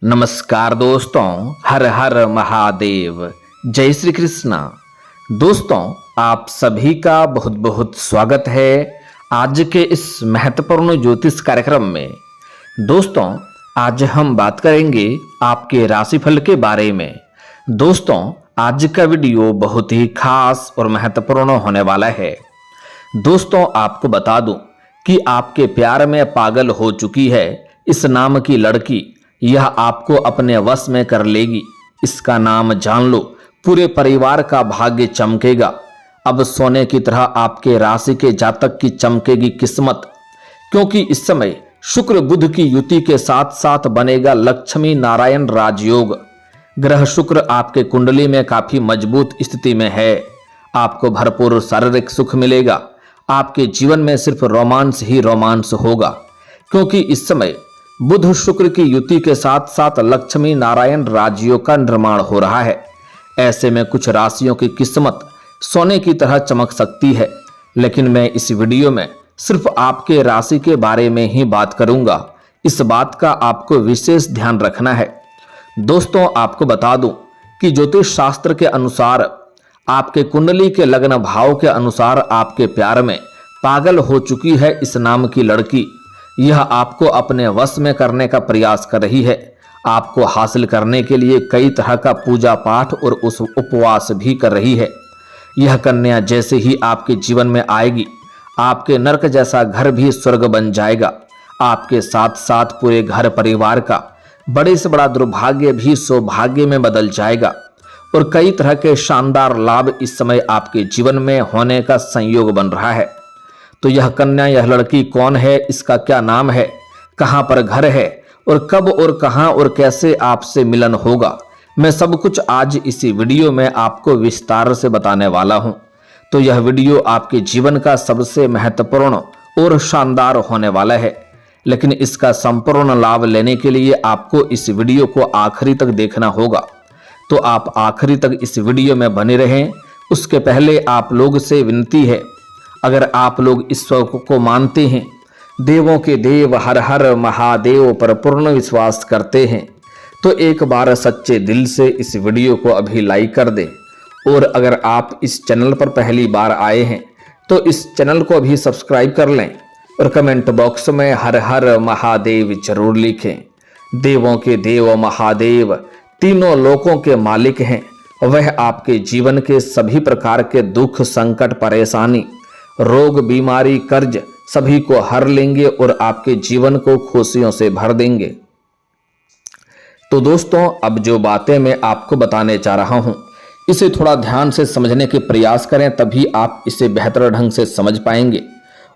नमस्कार दोस्तों, हर हर महादेव, जय श्री कृष्णा। दोस्तों, आप सभी का बहुत बहुत स्वागत है आज के इस महत्वपूर्ण ज्योतिष कार्यक्रम में। दोस्तों, आज हम बात करेंगे आपके राशिफल के बारे में। दोस्तों, आज का वीडियो बहुत ही खास और महत्वपूर्ण होने वाला है। दोस्तों, आपको बता दूं कि आपके प्यार में पागल हो चुकी है इस नाम की लड़की। यह आपको अपने वश में कर लेगी। इसका नाम जान लो, पूरे परिवार का भाग्य चमकेगा। अब सोने की तरह आपके राशि के जातक की चमकेगी किस्मत, क्योंकि इस समय शुक्र बुध की युति के साथ साथ बनेगा लक्ष्मी नारायण राजयोग। ग्रह शुक्र आपके कुंडली में काफी मजबूत स्थिति में है। आपको भरपूर शारीरिक सुख मिलेगा। आपके जीवन में सिर्फ रोमांस ही रोमांस होगा, क्योंकि इस समय बुध शुक्र की युति के साथ साथ लक्ष्मी नारायण राजयोग का निर्माण हो रहा है। ऐसे में कुछ राशियों की किस्मत सोने की तरह चमक सकती है, लेकिन मैं इस वीडियो में सिर्फ आपके राशि के बारे में ही बात करूंगा। इस बात का आपको विशेष ध्यान रखना है। दोस्तों, आपको बता दूं कि ज्योतिष शास्त्र के अनुसार आपके कुंडली के लग्न भाव के अनुसार आपके प्यार में पागल हो चुकी है इस नाम की लड़की। यह आपको अपने वश में करने का प्रयास कर रही है। आपको हासिल करने के लिए कई तरह का पूजा पाठ और उस उपवास भी कर रही है। यह कन्या जैसे ही आपके जीवन में आएगी, आपके नरक जैसा घर भी स्वर्ग बन जाएगा। आपके साथ साथ पूरे घर परिवार का बड़े से बड़ा दुर्भाग्य भी सौभाग्य में बदल जाएगा और कई तरह के शानदार लाभ इस समय आपके जीवन में होने का संयोग बन रहा है। तो यह कन्या, यह लड़की कौन है, इसका क्या नाम है, कहां पर घर है और कब और कहां और कैसे आपसे मिलन होगा, मैं सब कुछ आज इसी वीडियो में आपको विस्तार से बताने वाला हूं। तो यह वीडियो आपके जीवन का सबसे महत्वपूर्ण और शानदार होने वाला है, लेकिन इसका संपूर्ण लाभ लेने के लिए आपको इस वीडियो को आखिरी तक देखना होगा। तो आप आखिरी तक इस वीडियो में बने रहें। उसके पहले आप लोग से विनती है, अगर आप लोग ईश्वर को मानते हैं, देवों के देव हर हर महादेव पर पूर्ण विश्वास करते हैं, तो एक बार सच्चे दिल से इस वीडियो को अभी लाइक कर दें। और अगर आप इस चैनल पर पहली बार आए हैं तो इस चैनल को भी सब्सक्राइब कर लें और कमेंट बॉक्स में हर हर महादेव जरूर लिखें। देवों के देव महादेव तीनों लोकों के मालिक हैं। वह आपके जीवन के सभी प्रकार के दुख, संकट, परेशानी, रोग, बीमारी, कर्ज सभी को हर लेंगे और आपके जीवन को खुशियों से भर देंगे। तो दोस्तों, अब जो बातें मैं आपको बताने जा रहा हूं, इसे थोड़ा ध्यान से समझने के प्रयास करें, तभी आप इसे बेहतर ढंग से समझ पाएंगे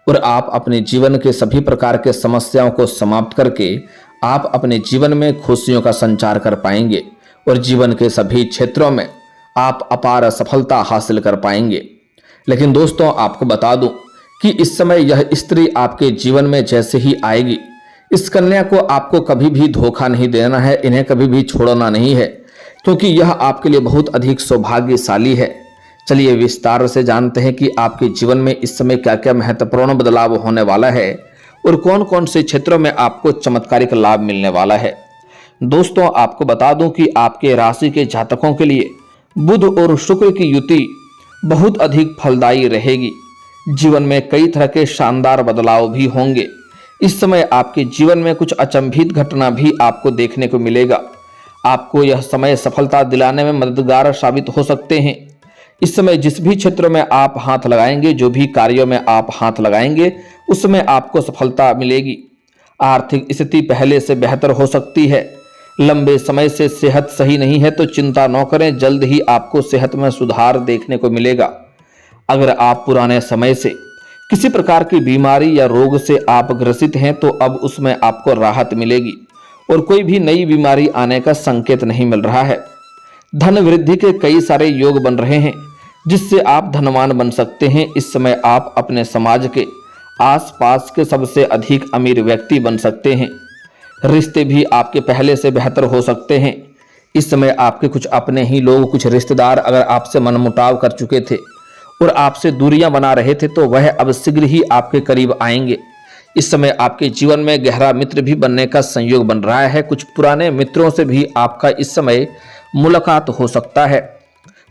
और आप अपने जीवन के सभी प्रकार के समस्याओं को समाप्त करके आप अपने जीवन में खुशियों का संचार कर पाएंगे और जीवन के सभी क्षेत्रों में आप अपार सफलता हासिल कर पाएंगे। लेकिन दोस्तों, आपको बता दूं कि इस समय यह स्त्री आपके जीवन में जैसे ही आएगी, इस कन्या को आपको कभी भी धोखा नहीं देना है, इन्हें कभी भी छोड़ना नहीं है, क्योंकि यह आपके लिए बहुत अधिक सौभाग्यशाली है। चलिए विस्तार से जानते हैं कि आपके जीवन में इस समय क्या क्या महत्वपूर्ण बदलाव होने वाला है और कौन कौन से क्षेत्रों में आपको चमत्कारिक लाभ मिलने वाला है। दोस्तों, आपको बता दूं कि आपके राशि के जातकों के लिए बुध और शुक्र की युति बहुत अधिक फलदायी रहेगी। जीवन में कई तरह के शानदार बदलाव भी होंगे। इस समय आपके जीवन में कुछ अचंभित घटना भी आपको देखने को मिलेगा। आपको यह समय सफलता दिलाने में मददगार साबित हो सकते हैं। इस समय जिस भी क्षेत्र में आप हाथ लगाएंगे, जो भी कार्यों में आप हाथ लगाएंगे, उसमें आपको सफलता मिलेगी। आर्थिक स्थिति पहले से बेहतर हो सकती है। लंबे समय से सेहत सही नहीं है तो चिंता न करें, जल्द ही आपको सेहत में सुधार देखने को मिलेगा। अगर आप पुराने समय से किसी प्रकार की बीमारी या रोग से आप ग्रसित हैं तो अब उसमें आपको राहत मिलेगी और कोई भी नई बीमारी आने का संकेत नहीं मिल रहा है। धन वृद्धि के कई सारे योग बन रहे हैं, जिससे आप धनवान बन सकते हैं। इस समय आप अपने समाज के आसपास के सबसे अधिक अमीर व्यक्ति बन सकते हैं। रिश्ते भी आपके पहले से बेहतर हो सकते हैं। इस समय आपके कुछ अपने ही लोग, कुछ रिश्तेदार अगर आपसे मनमुटाव कर चुके थे और आपसे दूरियां बना रहे थे, तो वह अब शीघ्र ही आपके करीब आएंगे। इस समय आपके जीवन में गहरा मित्र भी बनने का संयोग बन रहा है। कुछ पुराने मित्रों से भी आपका इस समय मुलाकात हो सकता है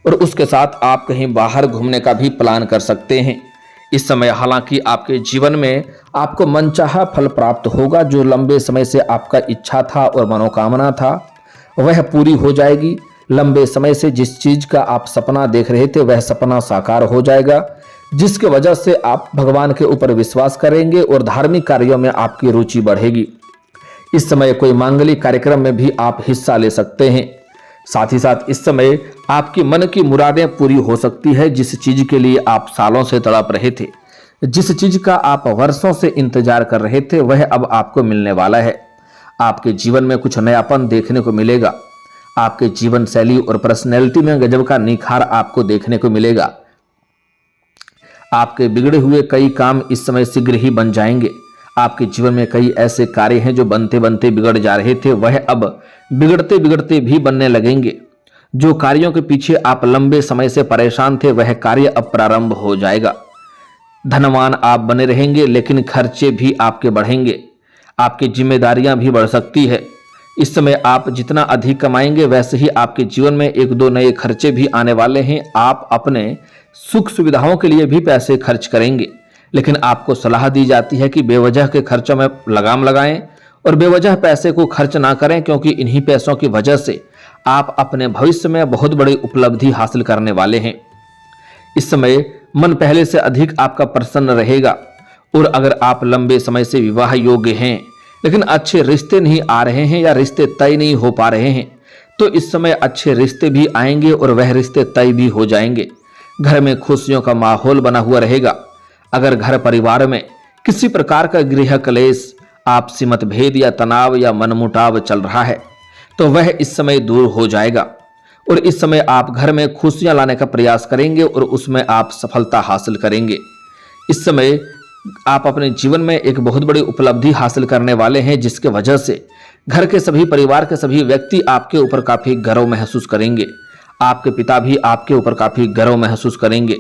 और उसके साथ आप कहीं बाहर घूमने का भी प्लान कर सकते हैं। इस समय हालांकि आपके जीवन में आपको मनचाहा फल प्राप्त होगा। जो लंबे समय से आपका इच्छा था और मनोकामना था वह पूरी हो जाएगी। लंबे समय से जिस चीज का आप सपना देख रहे थे वह सपना साकार हो जाएगा, जिसके वजह से आप भगवान के ऊपर विश्वास करेंगे और धार्मिक कार्यों में आपकी रुचि बढ़ेगी। इस समय कोई मांगलिक कार्यक्रम में भी आप हिस्सा ले सकते हैं। साथ ही साथ इस समय आपकी मन की मुरादें पूरी हो सकती है। जिस चीज के लिए आप सालों से तड़प रहे थे, जिस चीज का आप वर्षों से इंतजार कर रहे थे, वह अब आपको मिलने वाला है। आपके जीवन में कुछ नयापन देखने को मिलेगा। आपके जीवन शैली और पर्सनैलिटी में गजब का निखार आपको देखने को मिलेगा। आपके बिगड़े हुए कई काम इस समय शीघ्र ही बन जाएंगे। आपके जीवन में कई ऐसे कार्य हैं जो बनते बनते बिगड़ जा रहे थे, वह अब बिगड़ते बिगड़ते भी बनने लगेंगे। जो कार्यों के पीछे आप लंबे समय से परेशान थे वह कार्य अब प्रारंभ हो जाएगा। धनवान आप बने रहेंगे, लेकिन खर्चे भी आपके बढ़ेंगे। आपकी जिम्मेदारियां भी बढ़ सकती है। इस समय आप जितना अधिक कमाएंगे वैसे ही आपके जीवन में एक दो नए खर्चे भी आने वाले हैं। आप अपने सुख सुविधाओं के लिए भी पैसे खर्च करेंगे, लेकिन आपको सलाह दी जाती है कि बेवजह के खर्चों में लगाम लगाएं और बेवजह पैसे को खर्च ना करें, क्योंकि इन्हीं पैसों की वजह से आप अपने भविष्य में बहुत बड़ी उपलब्धि हासिल करने वाले हैं। इस समय मन पहले से अधिक आपका प्रसन्न रहेगा। और अगर आप लंबे समय से विवाह योग्य हैं लेकिन अच्छे रिश्ते नहीं आ रहे हैं या रिश्ते तय नहीं हो पा रहे हैं, तो इस समय अच्छे रिश्ते भी आएंगे और वह रिश्ते तय भी हो जाएंगे। घर में खुशियों का माहौल बना हुआ रहेगा। अगर घर परिवार में किसी प्रकार का गृह क्लेश, आपसी मतभेद या तनाव या मनमुटाव चल रहा है तो वह इस समय दूर हो जाएगा और इस समय आप घर में खुशियां लाने का प्रयास करेंगे और उसमें आप सफलता हासिल करेंगे। इस समय आप अपने जीवन में एक बहुत बड़ी उपलब्धि हासिल करने वाले हैं, जिसके वजह से घर के सभी परिवार के सभी व्यक्ति आपके ऊपर काफी गर्व महसूस करेंगे। आपके पिता भी आपके ऊपर काफी गर्व महसूस करेंगे।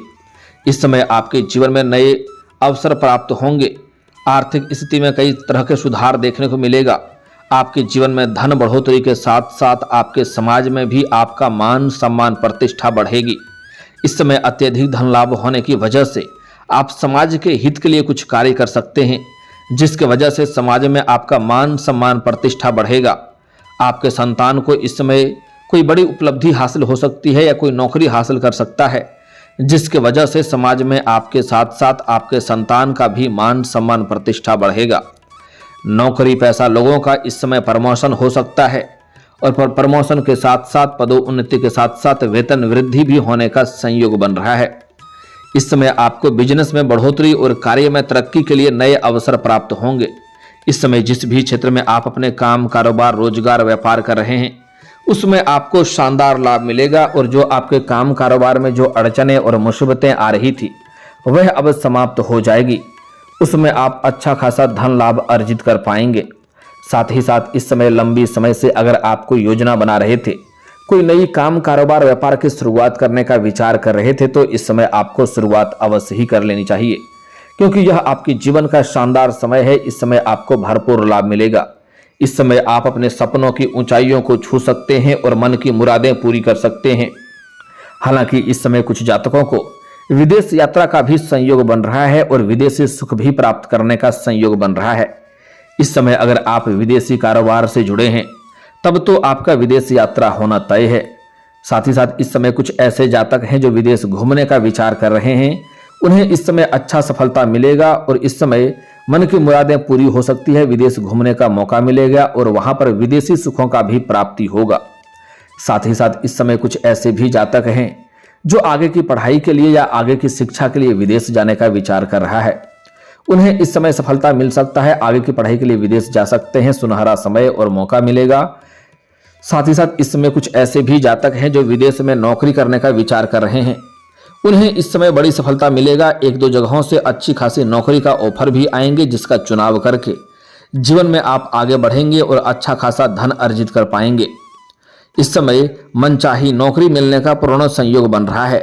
इस समय आपके जीवन में नए अवसर प्राप्त होंगे। आर्थिक स्थिति में कई तरह के सुधार देखने को मिलेगा। आपके जीवन में धन बढ़ोतरी के साथ साथ आपके समाज में भी आपका मान सम्मान प्रतिष्ठा बढ़ेगी। इस समय अत्यधिक धन लाभ होने की वजह से आप समाज के हित के लिए कुछ कार्य कर सकते हैं, जिसके वजह से समाज में आपका मान सम्मान प्रतिष्ठा बढ़ेगा। आपके संतान को इस समय कोई बड़ी उपलब्धि हासिल हो सकती है या कोई नौकरी हासिल कर सकता है, जिसके वजह से समाज में आपके साथ साथ आपके संतान का भी मान सम्मान प्रतिष्ठा बढ़ेगा। नौकरी पैसा लोगों का इस समय प्रमोशन हो सकता है और प्रमोशन के साथ साथ पदोन्नति के साथ साथ वेतन वृद्धि भी होने का संयोग बन रहा है। इस समय आपको बिजनेस में बढ़ोतरी और कार्य में तरक्की के लिए नए अवसर प्राप्त होंगे। इस समय जिस भी क्षेत्र में आप अपने काम, कारोबार, रोजगार, व्यापार कर रहे हैं उसमें आपको शानदार लाभ मिलेगा और जो आपके काम कारोबार में जो अड़चनें और मुसीबतें आ रही थी वह अब समाप्त हो जाएगी। उसमें आप अच्छा खासा धन लाभ अर्जित कर पाएंगे। साथ ही साथ इस समय लंबी समय से अगर आप कोई योजना बना रहे थे, कोई नई काम, कारोबार, व्यापार की शुरुआत करने का विचार कर रहे थे, तो इस समय आपको शुरुआत अवश्य ही कर लेनी चाहिए, क्योंकि यह आपके जीवन का शानदार समय है। इस समय आपको भरपूर लाभ मिलेगा। इस समय आप अपने सपनों की ऊंचाइयों को छू सकते हैं और मन की मुरादें पूरी कर सकते हैं। हालांकि इस समय कुछ जातकों को विदेश यात्रा का भी संयोग बन रहा है और विदेशी सुख भी प्राप्त करने का संयोग बन रहा है। इस समय अगर आप विदेशी कारोबार से जुड़े हैं तब तो आपका विदेश यात्रा होना तय है। साथ ही साथ इस समय कुछ ऐसे जातक हैं जो विदेश घूमने का विचार कर रहे हैं, उन्हें इस समय अच्छा सफलता मिलेगा और इस समय मन की मुरादें पूरी हो सकती है। विदेश घूमने का मौका मिलेगा और वहां पर विदेशी सुखों का भी प्राप्ति होगा। साथ ही साथ इस समय कुछ ऐसे भी जातक हैं जो आगे की पढ़ाई के लिए या आगे की शिक्षा के लिए विदेश जाने का विचार कर रहा है, उन्हें इस समय सफलता मिल सकता है। आगे की पढ़ाई के लिए विदेश जा सकते हैं, सुनहरा समय और मौका मिलेगा। साथ ही साथ इस समय कुछ ऐसे भी जातक हैं जो विदेश में नौकरी करने का विचार कर रहे हैं, उन्हें इस समय बड़ी सफलता मिलेगा। एक दो जगहों से अच्छी खासी नौकरी का ऑफर भी आएंगे, जिसका चुनाव करके जीवन में आप आगे बढ़ेंगे और अच्छा खासा धन अर्जित कर पाएंगे। इस समय मनचाही नौकरी मिलने का पूर्ण संयोग बन रहा है।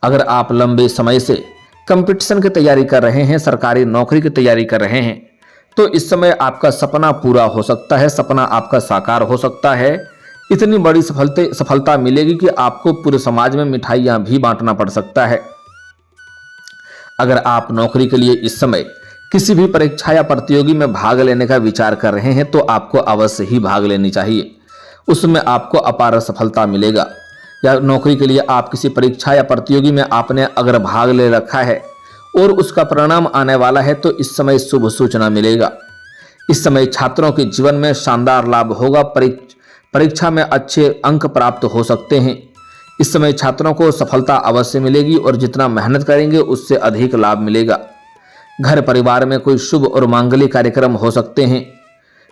अगर आप लंबे समय से कंपटीशन की तैयारी कर रहे हैं, सरकारी नौकरी की तैयारी कर रहे हैं, तो इस समय आपका सपना पूरा हो सकता है, सपना आपका साकार हो सकता है। इतनी बड़ी सफलता मिलेगी कि आपको पूरे समाज में मिठाइयां भी बांटना पड़ सकता है। अगर आप नौकरी के लिए इस समय किसी भी परीक्षा या प्रतियोगी में भाग लेने का विचार कर रहे हैं तो आपको अवश्य ही भाग लेनी चाहिए, उसमें आपको अपार सफलता मिलेगा। या नौकरी के लिए आप किसी परीक्षा या प्रतियोगी में आपने अगर भाग ले रखा है और उसका परिणाम आने वाला है तो इस समय शुभ सूचना मिलेगा। इस समय छात्रों के जीवन में शानदार लाभ होगा, परीक्षा में अच्छे अंक प्राप्त हो सकते हैं। इस समय छात्रों को सफलता अवश्य मिलेगी और जितना मेहनत करेंगे उससे अधिक लाभ मिलेगा। घर परिवार में कोई शुभ और मांगलिक कार्यक्रम हो सकते हैं।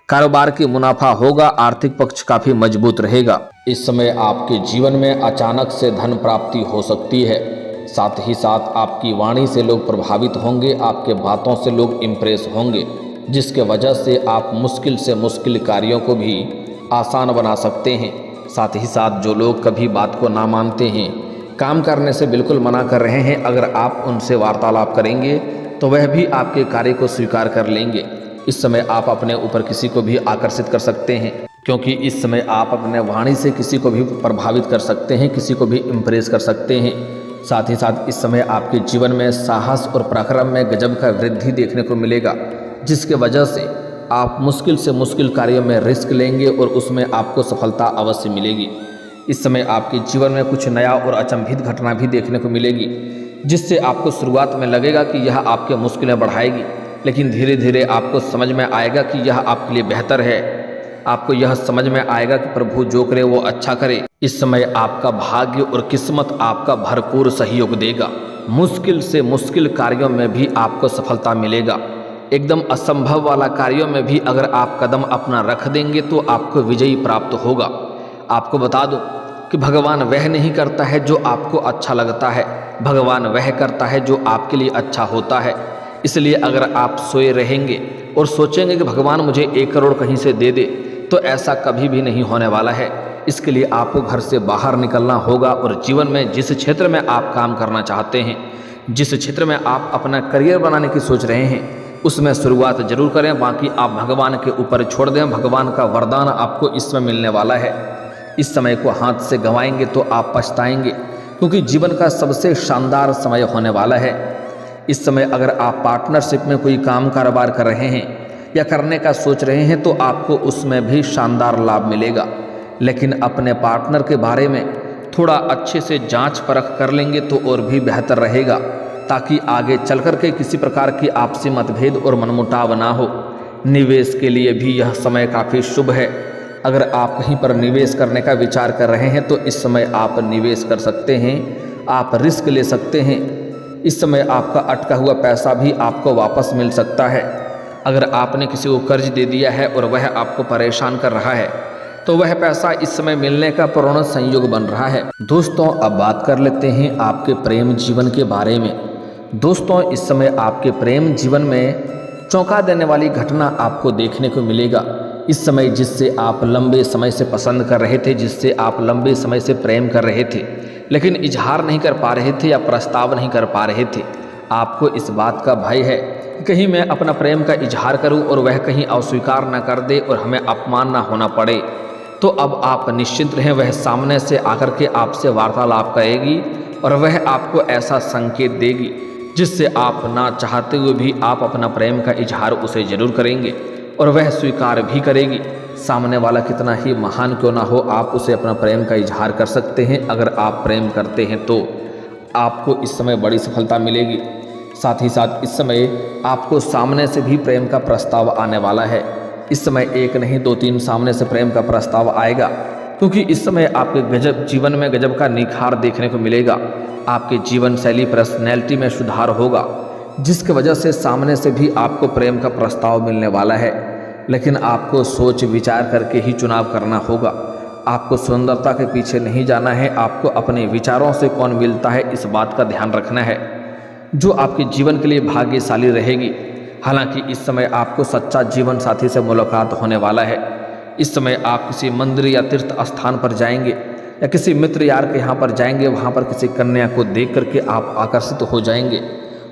कारोबार की मुनाफा होगा, आर्थिक पक्ष काफी मजबूत रहेगा। इस समय आपके जीवन में अचानक से धन प्राप्ति हो सकती है। साथ ही साथ आपकी वाणी से लोग प्रभावित होंगे, आपके बातों से लोग इम्प्रेस होंगे, जिसके वजह से आप मुश्किल से मुश्किल कार्यों को भी आसान बना सकते हैं। साथ ही साथ जो लोग कभी बात को ना मानते हैं, काम करने से बिल्कुल मना कर रहे हैं, अगर आप उनसे वार्तालाप करेंगे तो वह भी आपके कार्य को स्वीकार कर लेंगे। इस समय आप अपने ऊपर किसी को भी आकर्षित कर सकते हैं, क्योंकि इस समय आप अपने वाणी से किसी को भी प्रभावित कर सकते हैं, किसी को भी इम्प्रेस कर सकते हैं। साथ ही साथ इस समय आपके जीवन में साहस और पराक्रम में गजब का वृद्धि देखने को मिलेगा, जिसके वजह से आप मुश्किल से मुश्किल कार्यों में रिस्क लेंगे और उसमें आपको सफलता अवश्य मिलेगी। इस समय आपके जीवन में कुछ नया और अचंभित घटना भी देखने को मिलेगी, जिससे आपको शुरुआत में लगेगा कि यह आपके मुश्किलें बढ़ाएगी, लेकिन धीरे धीरे आपको समझ में आएगा कि यह आपके लिए बेहतर है। आपको यह समझ में आएगा कि प्रभु जो करे वो अच्छा करे। इस समय आपका भाग्य और किस्मत आपका भरपूर सहयोग देगा। मुश्किल से मुश्किल कार्यों में भी आपको सफलता मिलेगा। एकदम असंभव वाला कार्यों में भी अगर आप कदम अपना रख देंगे तो आपको विजयी प्राप्त होगा। आपको बता दूं कि भगवान वह नहीं करता है जो आपको अच्छा लगता है, भगवान वह करता है जो आपके लिए अच्छा होता है। इसलिए अगर आप सोए रहेंगे और सोचेंगे कि भगवान मुझे 1 करोड़ कहीं से दे दे, तो ऐसा कभी भी नहीं होने वाला है। इसके लिए आपको घर से बाहर निकलना होगा और जीवन में जिस क्षेत्र में आप काम करना चाहते हैं, जिस क्षेत्र में आप अपना करियर बनाने की सोच रहे हैं, उसमें शुरुआत जरूर करें। बाकी आप भगवान के ऊपर छोड़ दें। भगवान का वरदान आपको इसमें मिलने वाला है। इस समय को हाथ से गंवाएंगे तो आप पछताएंगे, क्योंकि जीवन का सबसे शानदार समय होने वाला है। इस समय अगर आप पार्टनरशिप में कोई काम कारोबार कर रहे हैं या करने का सोच रहे हैं तो आपको उसमें भी शानदार लाभ मिलेगा। लेकिन अपने पार्टनर के बारे में थोड़ा अच्छे से जांच परख कर लेंगे तो और भी बेहतर रहेगा, ताकि आगे चल कर के किसी प्रकार की आपसी मतभेद और मनमुटाव ना हो। निवेश के लिए भी यह समय काफ़ी शुभ है। अगर आप कहीं पर निवेश करने का विचार कर रहे हैं तो इस समय आप निवेश कर सकते हैं, आप रिस्क ले सकते हैं। इस समय आपका अटका हुआ पैसा भी आपको वापस मिल सकता है। अगर आपने किसी को कर्ज दे दिया है और वह आपको परेशान कर रहा है तो वह पैसा इस समय मिलने का पूर्ण संयोग बन रहा है। दोस्तों, अब बात कर लेते हैं आपके प्रेम जीवन के बारे में। दोस्तों, इस समय आपके प्रेम जीवन में चौंका देने वाली घटना आपको देखने को मिलेगा। इस समय जिससे आप लंबे समय से पसंद कर रहे थे, जिससे आप लंबे समय से प्रेम कर रहे थे, लेकिन इजहार नहीं कर पा रहे थे या प्रस्ताव नहीं कर पा रहे थे, आपको इस बात का भय है कि कहीं मैं अपना प्रेम का इजहार करूं और वह कहीं अस्वीकार न कर दे और हमें अपमान न होना पड़े। तो अब आप निश्चिंत रहें, वह सामने से आकर के आपसे वार्तालाप करेगी और वह आपको ऐसा संकेत देगी जिससे आप ना चाहते हुए भी आप अपना प्रेम का इजहार उसे जरूर करेंगे और वह स्वीकार भी करेगी। सामने वाला कितना ही महान क्यों ना हो, आप उसे अपना प्रेम का इजहार कर सकते हैं। अगर आप प्रेम करते हैं तो आपको इस समय बड़ी सफलता मिलेगी। साथ ही साथ इस समय आपको सामने से भी प्रेम का प्रस्ताव आने वाला है। इस समय 1 नहीं 2-3 सामने से प्रेम का प्रस्ताव आएगा, क्योंकि इस समय आपके जीवन में गजब का निखार देखने को मिलेगा। आपके जीवन शैली पर्सनैलिटी में सुधार होगा, जिसकी वजह से सामने से भी आपको प्रेम का प्रस्ताव मिलने वाला है। लेकिन आपको सोच विचार करके ही चुनाव करना होगा। आपको सुंदरता के पीछे नहीं जाना है, आपको अपने विचारों से कौन मिलता है इस बात का ध्यान रखना है, जो आपके जीवन के लिए भाग्यशाली रहेगी। हालांकि इस समय आपको सच्चा जीवन साथी से मुलाकात होने वाला है। इस समय आप किसी मंदिर या तीर्थ स्थान पर जाएंगे या किसी मित्र यार के यहाँ पर जाएंगे, वहाँ पर किसी कन्या को देख करके आप आकर्षित हो जाएंगे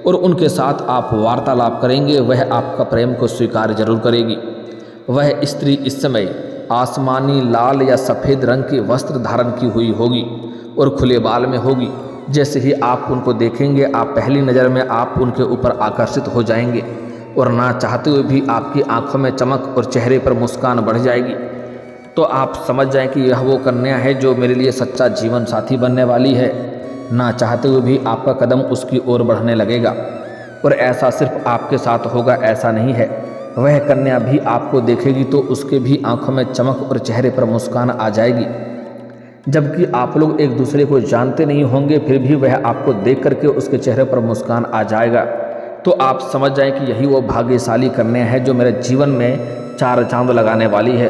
और उनके साथ आप वार्तालाप करेंगे, वह आपका प्रेम को स्वीकार जरूर करेगी। वह स्त्री इस समय आसमानी लाल या सफ़ेद रंग के वस्त्र धारण की हुई होगी और खुले बाल में होगी। जैसे ही आप उनको देखेंगे, आप पहली नज़र में आप उनके ऊपर आकर्षित हो जाएंगे और ना चाहते हुए भी आपकी आंखों में चमक और चेहरे पर मुस्कान बढ़ जाएगी। तो आप समझ जाएं कि यह वो कन्या है जो मेरे लिए सच्चा जीवन साथी बनने वाली है। ना चाहते हुए भी आपका कदम उसकी ओर बढ़ने लगेगा। और ऐसा सिर्फ आपके साथ होगा ऐसा नहीं है, वह कन्या भी आपको देखेगी तो उसके भी आंखों में चमक और चेहरे पर मुस्कान आ जाएगी। जबकि आप लोग एक दूसरे को जानते नहीं होंगे, फिर भी वह आपको देख करके उसके चेहरे पर मुस्कान आ जाएगा। तो आप समझ जाएं कि यही वो भाग्यशाली कन्या है जो मेरे जीवन में 4 चांद लगाने वाली है।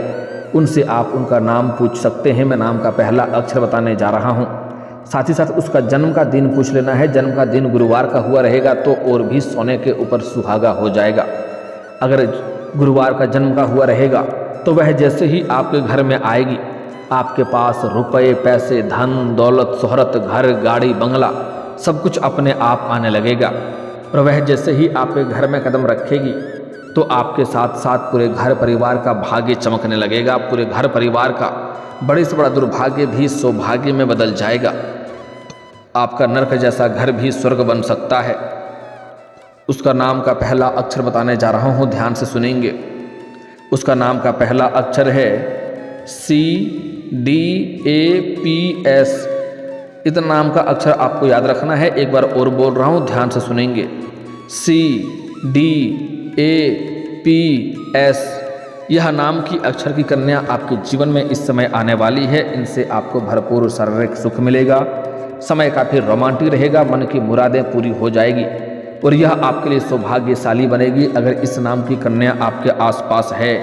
उनसे आप उनका नाम पूछ सकते हैं। मैं नाम का पहला अक्षर बताने जा रहा हूँ। साथ ही साथ उसका जन्म का दिन पूछ लेना है। जन्म का दिन गुरुवार का हुआ रहेगा तो और भी सोने के ऊपर सुहागा हो जाएगा। अगर गुरुवार का जन्म का हुआ रहेगा तो वह जैसे ही आपके घर में आएगी, आपके पास रुपए, पैसे, धन, दौलत, शोहरत, घर, गाड़ी, बंगला सब कुछ अपने आप आने लगेगा। और वह जैसे ही आपके घर में कदम रखेगी तो आपके साथ साथ पूरे घर परिवार का भाग्य चमकने लगेगा। पूरे घर परिवार का बड़े से बड़ा दुर्भाग्य भी सौभाग्य में बदल जाएगा। आपका नरक जैसा घर भी स्वर्ग बन सकता है। उसका नाम का पहला अक्षर बताने जा रहा हूँ, ध्यान से सुनेंगे। उसका नाम का पहला अक्षर है CDAPS। इतना नाम का अक्षर आपको याद रखना है। एक बार और बोल रहा हूँ, ध्यान से सुनेंगे। CDAPS। यह नाम की अक्षर की कन्या आपके जीवन में इस समय आने वाली है। इनसे आपको भरपूर शारीरिक सुख मिलेगा। समय काफ़ी रोमांटिक रहेगा। मन की मुरादें पूरी हो जाएगी और यह आपके लिए सौभाग्यशाली बनेगी। अगर इस नाम की कन्या आपके आसपास है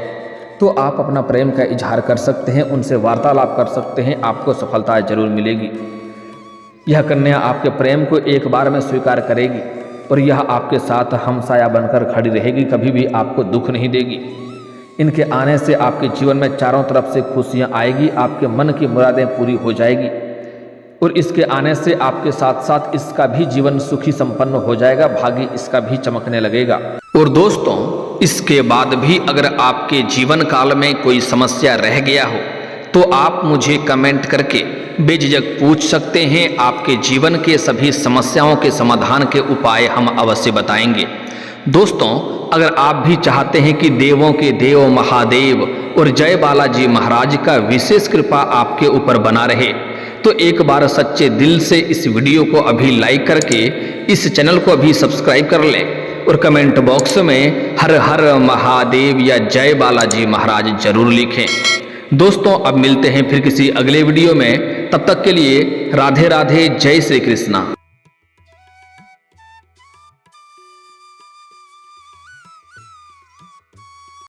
तो आप अपना प्रेम का इजहार कर सकते हैं, उनसे वार्तालाप कर सकते हैं, आपको सफलता जरूर मिलेगी। यह कन्या आपके प्रेम को एक बार में स्वीकार करेगी और यह आपके साथ हमसाया बनकर खड़ी रहेगी, कभी भी आपको दुख नहीं देगी। इनके आने से आपके जीवन में चारों तरफ से खुशियाँ आएगी, आपके मन की मुरादें पूरी हो जाएगी और इसके आने से आपके साथ साथ इसका भी जीवन सुखी संपन्न हो जाएगा, भाग्य इसका भी चमकने लगेगा। और दोस्तों, इसके बाद भी अगर आपके जीवन काल में कोई समस्या रह गया हो तो आप मुझे कमेंट करके बेझिझक पूछ सकते हैं। आपके जीवन के सभी समस्याओं के समाधान के उपाय हम अवश्य बताएंगे। दोस्तों, अगर आप भी चाहते हैं कि देवों के देव महादेव और जय बालाजी महाराज का विशेष कृपा आपके ऊपर बना रहे तो एक बार सच्चे दिल से इस वीडियो को अभी लाइक करके इस चैनल को अभी सब्सक्राइब कर लें और कमेंट बॉक्स में हर हर महादेव या जय बालाजी महाराज जरूर लिखें। दोस्तों, अब मिलते हैं फिर किसी अगले वीडियो में। तब तक के लिए राधे राधे, जय श्री कृष्णा।